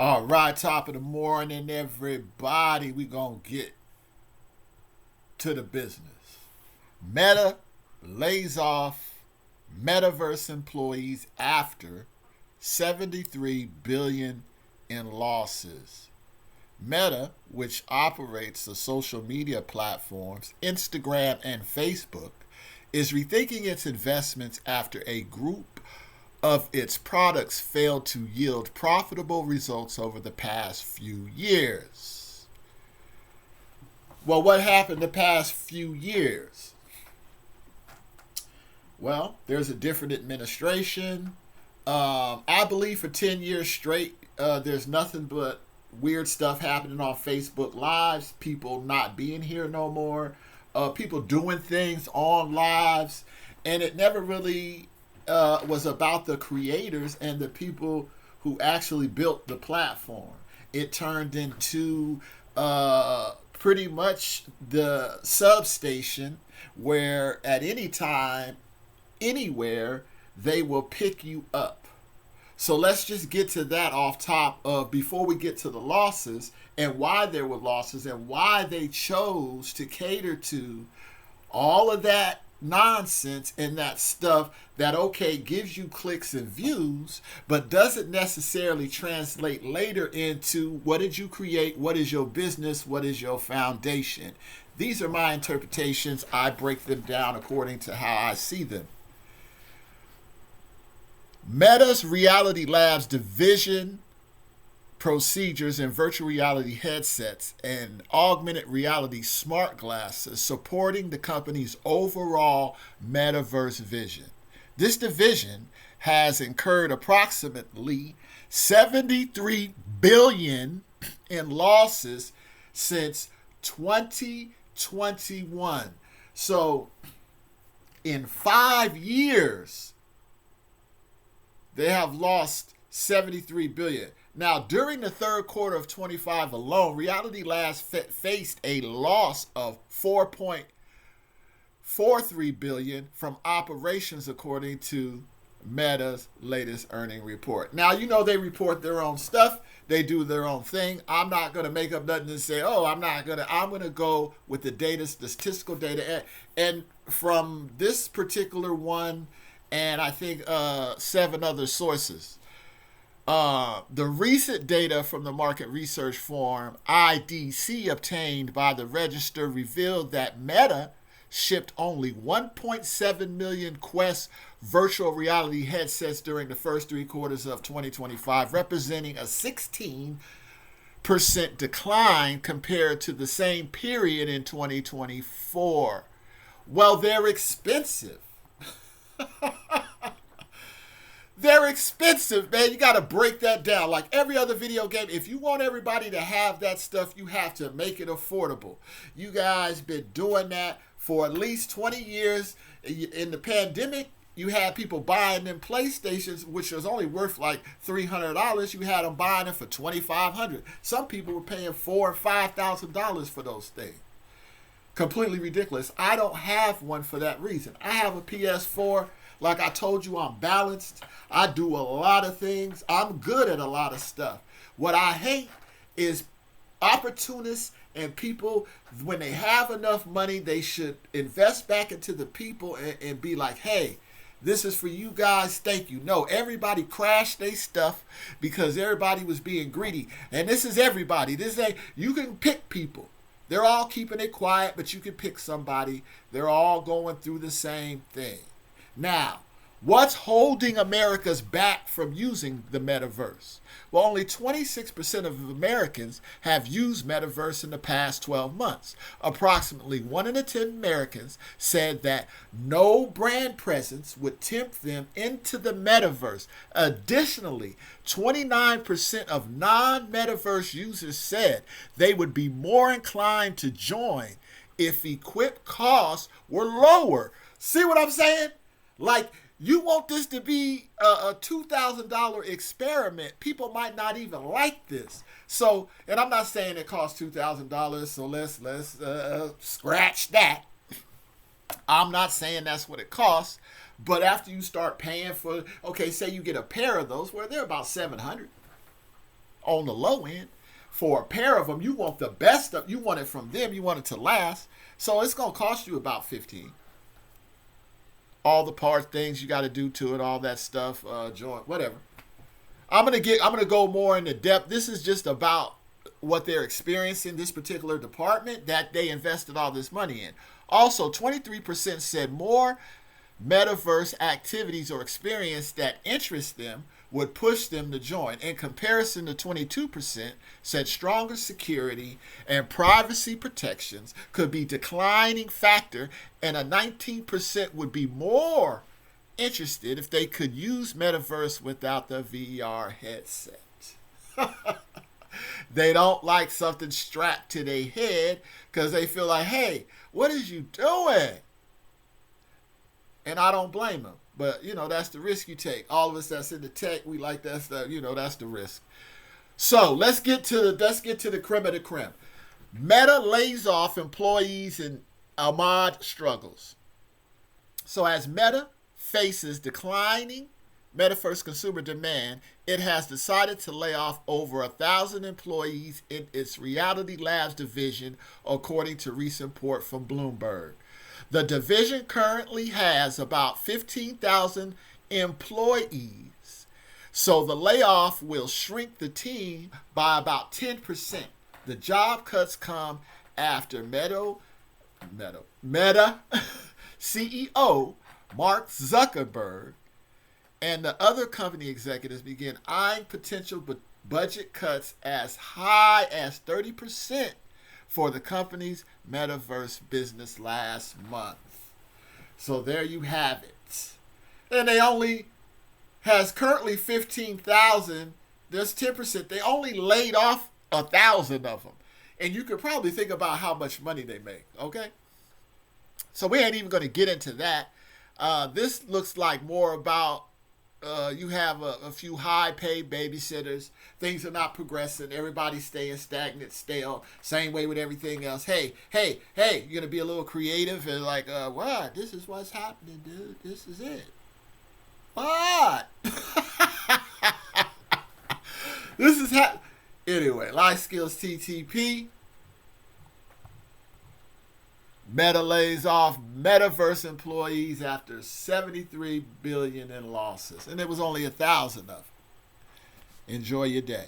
All right, top of the morning, everybody. We gonna get to the business. Meta lays off Metaverse employees after 73 billion in losses. Meta, which operates the social media platforms Instagram and Facebook, is rethinking its investments after a group of its products failed to yield profitable results over the past few years. Well, what happened the past few years? Well, there's a different administration. I believe for 10 years straight, there's nothing but weird stuff happening on Facebook Lives, people not being here no more, people doing things on lives, and it never really was about the creators and the people who actually built the platform. It turned into pretty much the substation where at any time, anywhere, they will pick you up. So let's just get to that off top of before we get to the losses and why there were losses and why they chose to cater to all of that nonsense and that stuff that, okay, gives you clicks and views, but doesn't necessarily translate later into what did you create, what is your business, what is your foundation. These are my interpretations. I break them down according to how I see them. Meta's Reality Labs division procedures in virtual reality headsets and augmented reality smart glasses supporting the company's overall metaverse vision. This division has incurred approximately 73 billion in losses since 2021. So in 5 years, they have lost 73 billion. Now, during the third quarter of 25 alone, Reality Labs faced a loss of 4.43 billion from operations, according to Meta's latest earning report. Now, you know they report their own stuff. They do their own thing. I'm not going to make up nothing and say, oh, I'm going to go with the data, the statistical data. And from this particular one, and I think 7 other sources. The recent data from the market research firm IDC obtained by the Register revealed that Meta shipped only 1.7 million Quest virtual reality headsets during the first 3 quarters of 2025, representing a 16% decline compared to the same period in 2024. Well, they're expensive. They're expensive, man. You got to break that down. Like every other video game, if you want everybody to have that stuff, you have to make it affordable. You guys been doing that for at least 20 years. In the pandemic, you had people buying them PlayStations, which was only worth like $300. You had them buying them for $2,500. Some people were paying $4,000 or $5,000 for those things. Completely ridiculous. I don't have one for that reason. I have a PS4. Like I told you, I'm balanced. I do a lot of things. I'm good at a lot of stuff. What I hate is opportunists and people, when they have enough money, they should invest back into the people and be like, hey, this is for you guys. Thank you. No, everybody crashed their stuff because everybody was being greedy. And this is everybody. You can pick people. They're all keeping it quiet, but you can pick somebody. They're all going through the same thing. Now, what's holding Americans back from using the metaverse? Well, only 26% of Americans have used metaverse in the past 12 months. Approximately 1 in 10 Americans said that no brand presence would tempt them into the metaverse. Additionally, 29% of non-metaverse users said they would be more inclined to join if equip costs were lower. See what I'm saying? Like, you want this to be a $2,000 experiment. People might not even like this. So, and I'm not saying it costs $2,000, so let's scratch that. I'm not saying that's what it costs. But after you start paying for, okay, say you get a pair of those, where they're about $700. on the low end. For a pair of them, you want the best of, you want it from them, you want it to last. So it's going to cost you about 15. All the part things you got to do to it, all that stuff, joint, whatever. I'm gonna go more into depth. This is just about what they're experiencing, this particular department that they invested all this money in. Also, 23% said more metaverse activities or experience that interest them would push them to join. In comparison to 22% said stronger security and privacy protections could be declining factor, and a 19% would be more interested if they could use metaverse without the VR headset. They don't like something strapped to their head because they feel like, hey, what is you doing? And I don't blame them. But, that's the risk you take. All of us that's in the tech, we like that stuff. That's the risk. So let's get to the creme of the creme. Meta lays off employees and Ahmad struggles. So as Meta faces declining Metaverse consumer demand, it has decided to lay off over 1,000 employees in its Reality Labs division, according to recent report from Bloomberg. The division currently has about 15,000 employees, so the layoff will shrink the team by about 10%. The job cuts come after Meta CEO Mark Zuckerberg and the other company executives began eyeing potential budget cuts as high as 30% for the company's metaverse business last month. So there you have it. And they only has currently 15,000. There's 10%. They only laid off 1,000 of them. And you could probably think about how much money they make, okay? So we ain't even going to get into that. This looks like more about you have a few high-paid babysitters. Things are not progressing. Everybody's staying stagnant, stale. Same way with everything else. Hey, you're going to be a little creative and like, what? This is what's happening, dude. This is it. What? This is Anyway, Life Skills TTP. Meta lays off Metaverse employees after $73 billion in losses. And it was only 1,000 of them. Enjoy your day.